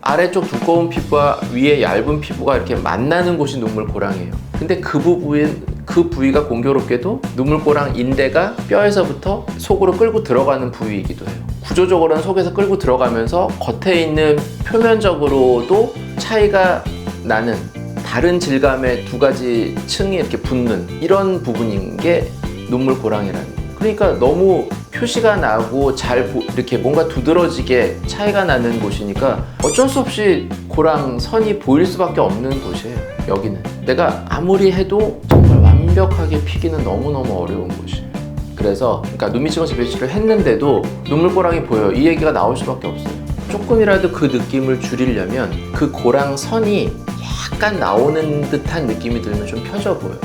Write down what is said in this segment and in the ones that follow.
아래쪽 두꺼운 피부와 위에 얇은 피부가 이렇게 만나는 곳이 눈물고랑이에요. 근데 그 부위가 공교롭게도 눈물고랑 인대가 뼈에서부터 속으로 끌고 들어가는 부위이기도 해요. 구조적으로는 속에서 끌고 들어가면서 겉에 있는 표면적으로도 차이가 나는 다른 질감의 두 가지 층이 이렇게 붙는 이런 부분인 게 눈물고랑이라는 거예요. 그러니까 너무 표시가 나고 이렇게 뭔가 두드러지게 차이가 나는 곳이니까 어쩔 수 없이 고랑 선이 보일 수밖에 없는 곳이에요. 여기는 내가 아무리 해도 정말 완벽하게 피기는 너무너무 어려운 곳이에요. 그래서 그러니까 눈밑지방 재배치를 했는데도 눈물고랑이 보여요. 이 얘기가 나올 수밖에 없어요. 조금이라도 그 느낌을 줄이려면 그 고랑 선이 약간 나오는 듯한 느낌이 들면 좀 펴져 보여요.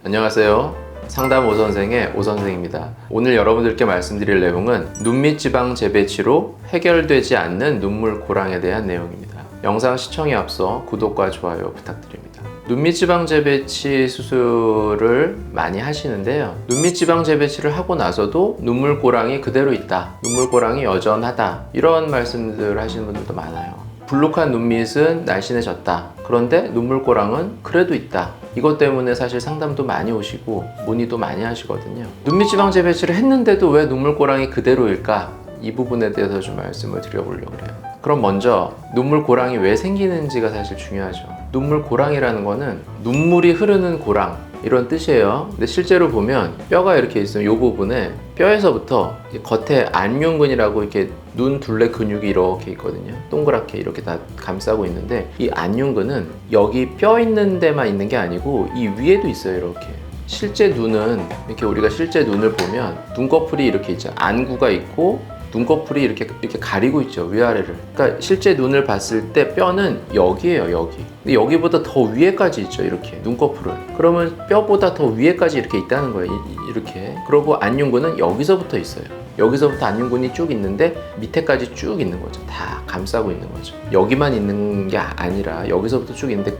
안녕하세요. 상담 오선생의 오선생입니다. 오늘 여러분들께 말씀드릴 내용은 눈밑지방 재배치로 해결되지 않는 눈물고랑에 대한 내용입니다. 영상 시청에 앞서 구독과 좋아요 부탁드립니다. 눈밑지방 재배치 수술을 많이 하시는데요. 눈밑지방 재배치를 하고 나서도 눈물고랑이 그대로 있다, 눈물고랑이 여전하다, 이런 말씀들 하시는 분들도 많아요. 불룩한 눈밑은 날씬해졌다, 그런데 눈물고랑은 그래도 있다. 이것 때문에 사실 상담도 많이 오시고 문의도 많이 하시거든요. 눈밑지방 재배치를 했는데도 왜 눈물고랑이 그대로일까? 이 부분에 대해서 좀 말씀을 드려보려고 해요. 그럼 먼저 눈물고랑이 왜 생기는지가 사실 중요하죠. 눈물고랑이라는 거는 눈물이 흐르는 고랑, 이런 뜻이에요. 근데 실제로 보면 뼈가 이렇게 있으면 이 부분에 뼈에서부터 겉에 안윤근이라고 이렇게 눈 둘레 근육이 이렇게 있거든요. 동그랗게 이렇게 다 감싸고 있는데 이 안윤근은 여기 뼈 있는 데만 있는 게 아니고 이 위에도 있어요. 이렇게 실제 눈은 이렇게 우리가 실제 눈을 보면 눈꺼풀이 이렇게 있죠. 안구가 있고 눈꺼풀이 이렇게 가리고 있죠, 위아래를. 그러니까 실제 눈을 봤을 때 뼈는 여기예요, 여기. 근데 여기보다 더 위에까지 있죠, 이렇게 눈꺼풀은. 그러면 뼈보다 더 위에까지 이렇게 있다는 거예요, 이렇게. 그리고 안윤근은 여기서부터 있어요. 여기서부터 안윤근이 쭉 있는데 밑에까지 쭉 있는 거죠. 다 감싸고 있는 거죠. 여기만 있는 게 아니라 여기서부터 쭉 있는데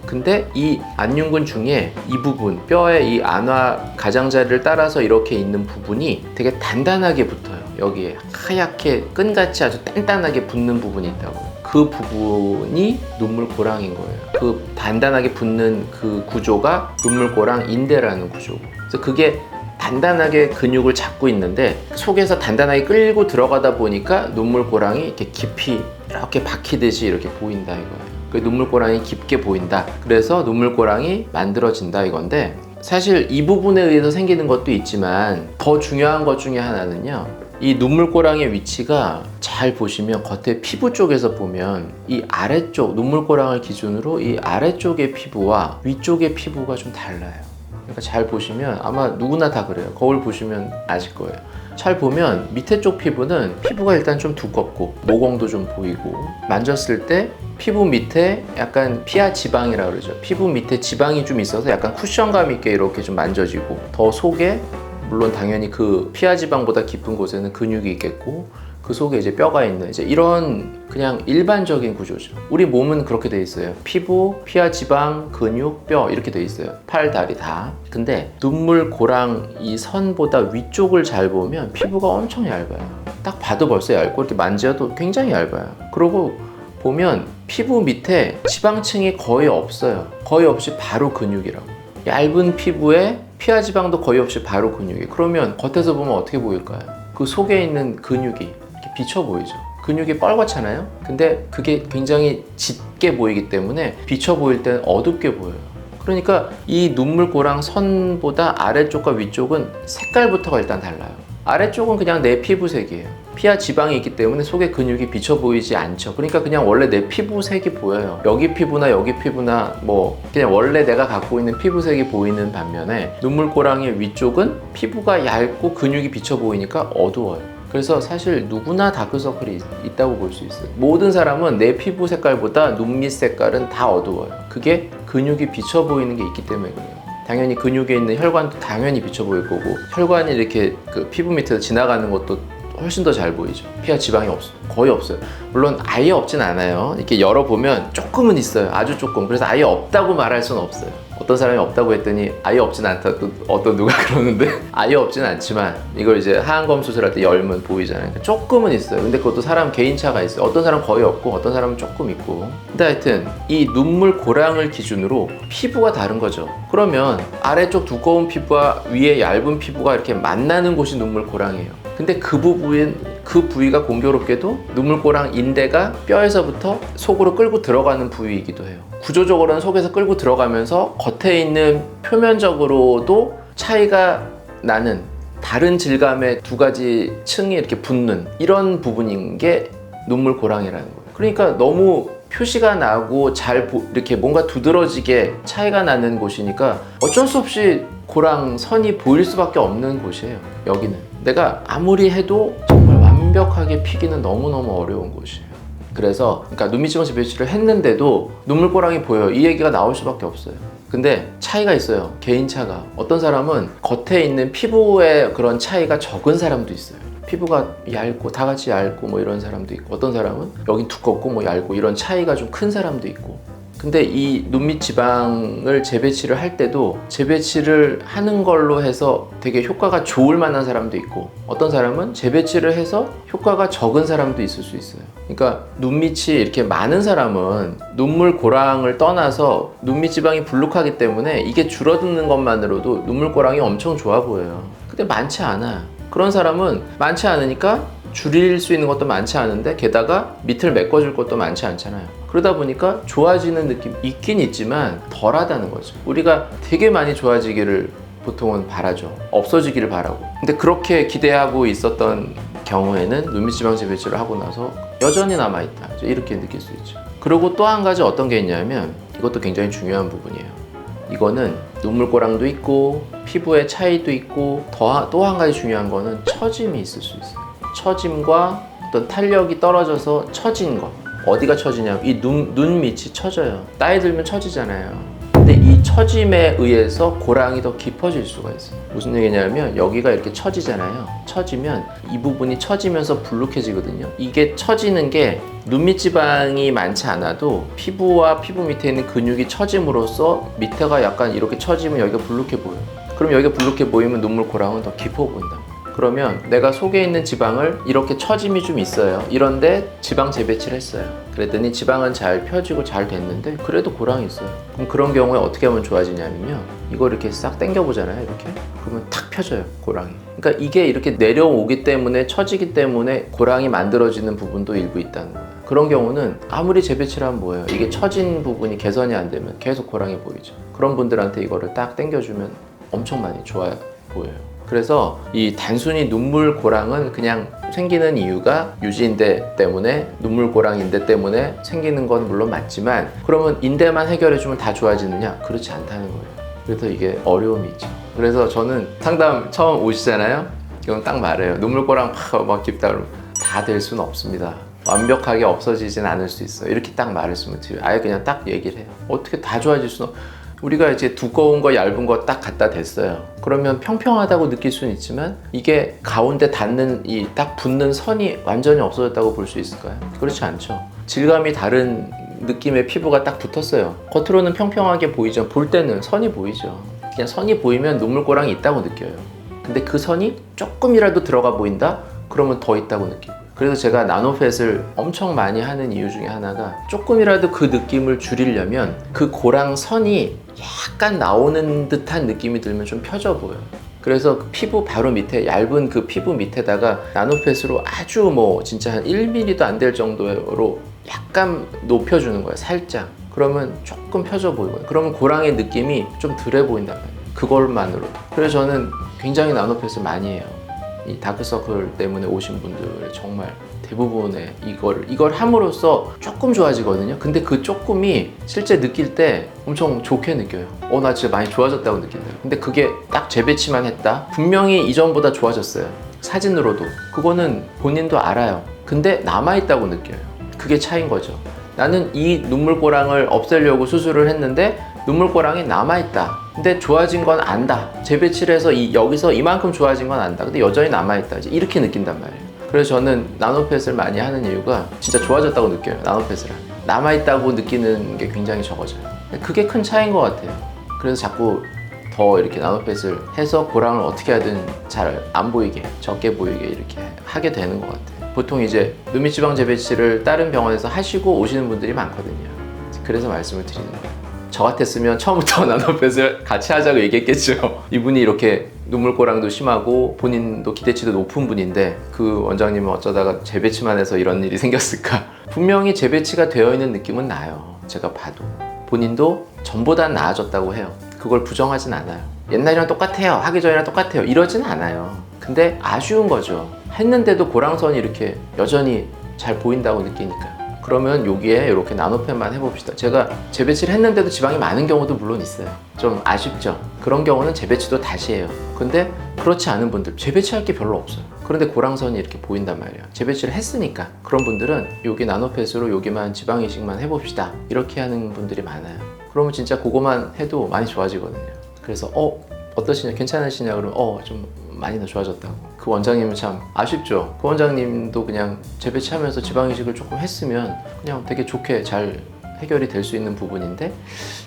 근데 이 안윤근 중에 이 부분, 뼈의 이 안화 가장자리를 따라서 이렇게 있는 부분이 되게 단단하게 붙어요. 여기에 하얗게 끈같이 아주 단단하게 붙는 부분이 있다고요. 그 부분이 눈물고랑인 거예요. 그 단단하게 붙는 그 구조가 눈물고랑 인대라는 구조고, 그래서 그게 단단하게 근육을 잡고 있는데 속에서 단단하게 끌고 들어가다 보니까 눈물고랑이 이렇게 깊이 이렇게 박히듯이 이렇게 보인다 이거예요. 그 눈물고랑이 깊게 보인다, 그래서 눈물고랑이 만들어진다 이건데, 사실 이 부분에 의해서 생기는 것도 있지만 더 중요한 것 중에 하나는요, 이 눈물고랑의 위치가 잘 보시면 겉에 피부 쪽에서 보면 이 아래쪽, 눈물고랑을 기준으로 이 아래쪽의 피부와 위쪽의 피부가 좀 달라요. 그러니까 잘 보시면 아마 누구나 다 그래요. 거울 보시면 아실 거예요. 잘 보면 밑에 쪽 피부는 피부가 일단 좀 두껍고 모공도 좀 보이고, 만졌을 때 피부 밑에 약간 피하 지방이라고 그러죠. 피부 밑에 지방이 좀 있어서 약간 쿠션감 있게 이렇게 좀 만져지고, 더 속에 물론 당연히 그 피하 지방보다 깊은 곳에는 근육이 있겠고 그 속에 이제 뼈가 있는 이제 이런 그냥 일반적인 구조죠. 우리 몸은 그렇게 돼 있어요. 피부, 피하 지방, 근육, 뼈 이렇게 돼 있어요. 팔, 다리 다. 근데 눈물고랑 이 선보다 위쪽을 잘 보면 피부가 엄청 얇아요. 딱 봐도 벌써 얇고 이렇게 만져도 굉장히 얇아요. 그리고 보면 피부 밑에 지방층이 거의 없어요. 거의 없이 바로 근육이라고. 얇은 피부에 피하 지방도 거의 없이 바로 근육이. 그러면 겉에서 보면 어떻게 보일까요? 그 속에 있는 근육이 이렇게 비쳐 보이죠. 근육이 뻘겋잖아요. 근데 그게 굉장히 짙게 보이기 때문에 비쳐 보일 때는 어둡게 보여요. 그러니까 이 눈물고랑 선보다 아래쪽과 위쪽은 색깔부터가 일단 달라요. 아래쪽은 그냥 내 피부색이에요. 피하 지방이 있기 때문에 속에 근육이 비쳐 보이지 않죠. 그러니까 그냥 원래 내 피부색이 보여요. 여기 피부나 여기 피부나 뭐 그냥 원래 내가 갖고 있는 피부색이 보이는 반면에 눈물고랑의 위쪽은 피부가 얇고 근육이 비쳐 보이니까 어두워요. 그래서 사실 누구나 다크서클이 있다고 볼 수 있어요. 모든 사람은 내 피부 색깔보다 눈밑 색깔은 다 어두워요. 그게 근육이 비쳐 보이는 게 있기 때문에 그래요. 당연히 근육에 있는 혈관도 당연히 비쳐 보일 거고, 혈관이 이렇게 그 피부 밑에서 지나가는 것도 훨씬 더 잘 보이죠. 피하 지방이 거의 없어요. 물론 아예 없진 않아요. 이렇게 열어보면 조금은 있어요. 아주 조금. 그래서 아예 없다고 말할 수는 없어요. 어떤 사람이 없다고 했더니 아예 없진 않다 또 어떤 누가 그러는데 아예 없진 않지만 이걸 이제 하안검 수술할 때 열면 보이잖아요. 그러니까 조금은 있어요. 근데 그것도 사람 개인차가 있어요. 어떤 사람은 거의 없고 어떤 사람은 조금 있고. 근데 하여튼 이 눈물 고랑을 기준으로 피부가 다른 거죠. 그러면 아래쪽 두꺼운 피부와 위에 얇은 피부가 이렇게 만나는 곳이 눈물 고랑이에요. 근데 그 부위가 공교롭게도 눈물고랑 인대가 뼈에서부터 속으로 끌고 들어가는 부위이기도 해요. 구조적으로는 속에서 끌고 들어가면서 겉에 있는 표면적으로도 차이가 나는 다른 질감의 두 가지 층이 이렇게 붙는 이런 부분인 게 눈물고랑이라는 거예요. 그러니까 너무 표시가 나고 이렇게 뭔가 두드러지게 차이가 나는 곳이니까 어쩔 수 없이 고랑 선이 보일 수밖에 없는 곳이에요. 여기는 내가 아무리 해도 정말 완벽하게 피기는 너무너무 어려운 곳이에요. 그래서 그러니까 눈밑지방 재배치를 했는데도 눈물고랑이 보여요. 이 얘기가 나올 수밖에 없어요. 근데 차이가 있어요. 개인차가. 어떤 사람은 겉에 있는 피부의 그런 차이가 적은 사람도 있어요. 피부가 얇고 다 같이 얇고 뭐 이런 사람도 있고, 어떤 사람은 여긴 두껍고 뭐 얇고 이런 차이가 좀 큰 사람도 있고. 근데 이 눈밑 지방을 재배치를 할 때도 재배치를 하는 걸로 해서 되게 효과가 좋을 만한 사람도 있고, 어떤 사람은 재배치를 해서 효과가 적은 사람도 있을 수 있어요. 그러니까 눈밑이 이렇게 많은 사람은 눈물 고랑을 떠나서 눈밑 지방이 불룩하기 때문에 이게 줄어드는 것만으로도 눈물 고랑이 엄청 좋아 보여요. 근데 많지 않아. 그런 사람은 많지 않으니까 줄일 수 있는 것도 많지 않은데 게다가 밑을 메꿔줄 것도 많지 않잖아요. 그러다 보니까 좋아지는 느낌 있긴 있지만 덜하다는 거죠. 우리가 되게 많이 좋아지기를 보통은 바라죠. 없어지기를 바라고. 근데 그렇게 기대하고 있었던 경우에는 눈밑지방 재배치를 하고 나서 여전히 남아있다, 이렇게 느낄 수 있죠. 그리고 또 한 가지 어떤 게 있냐면, 이것도 굉장히 중요한 부분이에요. 이거는 눈물고랑도 있고 피부의 차이도 있고 또 한 가지 중요한 거는 처짐이 있을 수 있어요. 처짐과 어떤 탄력이 떨어져서 처진 거. 어디가 처지냐면 이 눈 밑이 처져요. 나이 들면 처지잖아요. 근데 이 처짐에 의해서 고랑이 더 깊어질 수가 있어요. 무슨 얘기냐면 여기가 이렇게 처지잖아요. 처지면 이 부분이 처지면서 불룩해지거든요. 이게 처지는 게 눈밑 지방이 많지 않아도 피부와 피부 밑에 있는 근육이 처짐으로써 밑에가 약간 이렇게 처지면 여기가 불룩해 보여요. 그럼 여기가 불룩해 보이면 눈물 고랑은 더 깊어 보인다. 그러면 내가 속에 있는 지방을 이렇게 처짐이 좀 있어요. 이런데 지방 재배치를 했어요. 그랬더니 지방은 잘 펴지고 잘 됐는데 그래도 고랑이 있어요. 그럼 그런 경우에 어떻게 하면 좋아지냐면요, 이걸 이렇게 싹 당겨 보잖아요. 이렇게 그러면 탁 펴져요, 고랑이. 그러니까 이게 이렇게 내려오기 때문에, 처지기 때문에 고랑이 만들어지는 부분도 일부 있다는 거예요. 그런 경우는 아무리 재배치를 하면 뭐예요, 이게 처진 부분이 개선이 안 되면 계속 고랑이 보이죠. 그런 분들한테 이거를 딱 당겨주면 엄청 많이 좋아 보여요. 그래서 이 단순히 눈물 고랑은 그냥 생기는 이유가 유지인대 때문에, 눈물 고랑 인대 때문에 생기는 건 물론 맞지만, 그러면 인대만 해결해주면 다 좋아지느냐? 그렇지 않다는 거예요. 그래서 이게 어려움이 있죠. 그래서 저는 상담 처음 오시잖아요. 이건 딱 말해요. 눈물 고랑 막 깊다 그러면 다 될 수는 없습니다. 완벽하게 없어지진 않을 수 있어요. 이렇게 딱 말했으면 드려요. 아예 그냥 딱 얘기를 해요. 어떻게 다 좋아질 수는 우리가 이제 두꺼운 거 얇은 거 딱 갖다 댔어요. 그러면 평평하다고 느낄 수는 있지만 이게 가운데 닿는 이 딱 붙는 선이 완전히 없어졌다고 볼 수 있을까요? 그렇지 않죠. 질감이 다른 느낌의 피부가 딱 붙었어요. 겉으로는 평평하게 보이죠. 볼 때는 선이 보이죠. 그냥 선이 보이면 눈물고랑이 있다고 느껴요. 근데 그 선이 조금이라도 들어가 보인다? 그러면 더 있다고 느끼고. 그래서 제가 나노펫을 엄청 많이 하는 이유 중에 하나가, 조금이라도 그 느낌을 줄이려면 그 고랑 선이 약간 나오는 듯한 느낌이 들면 좀 펴져 보여요. 그래서 그 피부 바로 밑에, 얇은 그 피부 밑에다가 나노펫으로 아주 뭐 진짜 한 1mm도 안 될 정도로 약간 높여주는 거예요. 살짝. 그러면 조금 펴져 보이고, 그러면 고랑의 느낌이 좀 덜해 보인단 말이에요. 그걸만으로. 그래서 저는 굉장히 나노펫을 많이 해요. 이 다크서클 때문에 오신 분들 정말 대부분의 이걸 함으로써 조금 좋아지거든요. 근데 그 조금이 실제 느낄 때 엄청 좋게 느껴요. 나 진짜 많이 좋아졌다고 느낀다. 근데 그게 딱 재배치만 했다? 분명히 이전보다 좋아졌어요. 사진으로도. 그거는 본인도 알아요. 근데 남아있다고 느껴요. 그게 차이인 거죠. 나는 이 눈물고랑을 없애려고 수술을 했는데 눈물고랑이 남아있다. 근데 좋아진 건 안다. 재배치를 해서 여기서 이만큼 좋아진 건 안다. 근데 여전히 남아있다. 이제 이렇게 느낀단 말이에요. 그래서 저는 나노펫을 많이 하는 이유가 진짜 좋아졌다고 느껴요. 나노펫을 하면. 남아있다고 느끼는 게 굉장히 적어져요. 그게 큰 차이인 것 같아요. 그래서 자꾸 더 이렇게 나노펫을 해서 고랑을 어떻게 하든 잘 안 보이게, 적게 보이게 이렇게 하게 되는 것 같아요. 보통 이제 눈밑지방 재배치를 다른 병원에서 하시고 오시는 분들이 많거든요. 그래서 말씀을 드리는 거예요. 저 같았으면 처음부터 나노펫을 같이 하자고 얘기했겠죠. 이분이 이렇게 눈물고랑도 심하고 본인도 기대치도 높은 분인데 그 원장님은 어쩌다가 재배치만 해서 이런 일이 생겼을까? 분명히 재배치가 되어 있는 느낌은 나요. 제가 봐도 본인도 전보단 나아졌다고 해요. 그걸 부정하진 않아요. 옛날이랑 똑같아요, 하기 전이랑 똑같아요, 이러진 않아요. 근데 아쉬운 거죠. 했는데도 고랑선이 이렇게 여전히 잘 보인다고 느끼니까. 그러면 여기에 이렇게 나노펜만 해봅시다. 제가 재배치를 했는데도 지방이 많은 경우도 물론 있어요. 좀 아쉽죠. 그런 경우는 재배치도 다시 해요. 근데 그렇지 않은 분들, 재배치할 게 별로 없어요. 그런데 고랑선이 이렇게 보인단 말이에요. 재배치를 했으니까. 그런 분들은 여기 나노펫으로 여기만 지방 이식만 해봅시다, 이렇게 하는 분들이 많아요. 그러면 진짜 그거만 해도 많이 좋아지거든요. 그래서 어떠시냐, 괜찮으시냐 그러면 좀 많이 더 좋아졌다고. 그 원장님은 참 아쉽죠. 그 원장님도 그냥 재배치하면서 지방 이식을 조금 했으면 그냥 되게 좋게 잘 해결이 될 수 있는 부분인데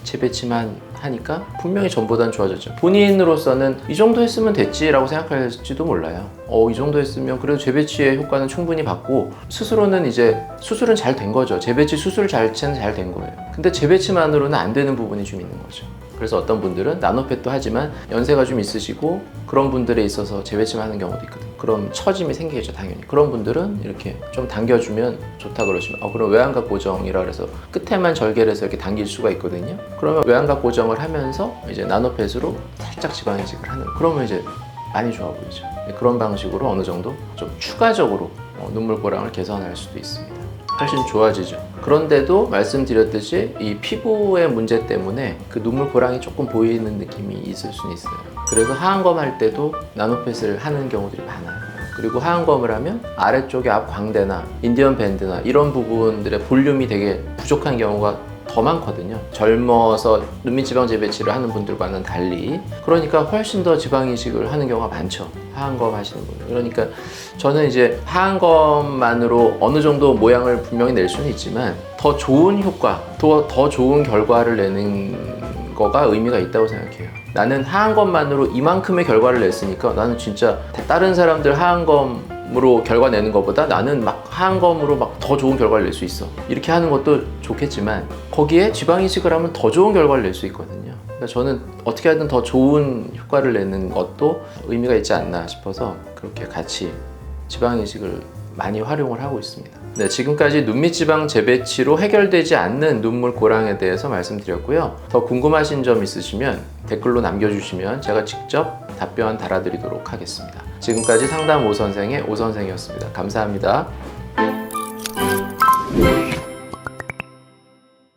재배치만 하니까 분명히 전보다는 좋아졌죠. 본인으로서는 이 정도 했으면 됐지라고 생각할지도 몰라요. 이 정도 했으면 그래도 재배치의 효과는 충분히 받고 스스로는 이제 수술은 잘 된 거죠. 재배치 수술 자체는 잘 된 거예요. 근데 재배치만으로는 안 되는 부분이 좀 있는 거죠. 그래서 어떤 분들은 나노펫도 하지만 연세가 좀 있으시고 그런 분들에 있어서 재배치만 하는 경우도 있거든요. 그럼 처짐이 생기겠죠, 당연히. 그런 분들은 이렇게 좀 당겨주면 좋다 그러시면 그럼 외양각 고정이라 그래서 끝에만 절개를 해서 이렇게 당길 수가 있거든요. 그러면 외양각 고정을 하면서 이제 나노펫으로 살짝 지방 이식을 하는, 그러면 이제 많이 좋아 보이죠. 그런 방식으로 어느 정도 좀 추가적으로 눈물고랑을 개선할 수도 있습니다. 훨씬 좋아지죠. 그런데도 말씀드렸듯이 이 피부의 문제 때문에 그 눈물고랑이 조금 보이는 느낌이 있을 수는 있어요. 그래서 하안검 할 때도 나노펫을 하는 경우들이 많아요. 그리고 하안검을 하면 아래쪽에 앞 광대나 인디언 밴드나 이런 부분들의 볼륨이 되게 부족한 경우가 더 많거든요. 젊어서 눈밑지방 재배치를 하는 분들과는 달리. 그러니까 훨씬 더 지방 이식을 하는 경우가 많죠, 하안검 하시는 분들. 그러니까 저는 이제 하안검만으로 어느 정도 모양을 분명히 낼 수는 있지만 더 좋은 효과, 더 좋은 결과를 내는 거가 의미가 있다고 생각해요. 나는 하안검만으로 이만큼의 결과를 냈으니까 나는 진짜 다른 사람들 하안검으로 결과 내는 것보다 나는 막 하안검으로 막 더 좋은 결과를 낼 수 있어, 이렇게 하는 것도 좋겠지만 거기에 지방 이식을 하면 더 좋은 결과를 낼 수 있거든요. 그러니까 저는 어떻게 하든 더 좋은 효과를 내는 것도 의미가 있지 않나 싶어서 그렇게 같이 지방 이식을 많이 활용을 하고 있습니다. 네, 지금까지 눈밑지방 재배치로 해결되지 않는 눈물고랑에 대해서 말씀드렸고요. 더 궁금하신 점 있으시면 댓글로 남겨주시면 제가 직접 답변 달아드리도록 하겠습니다. 지금까지 상담 오선생의 오선생이었습니다. 감사합니다.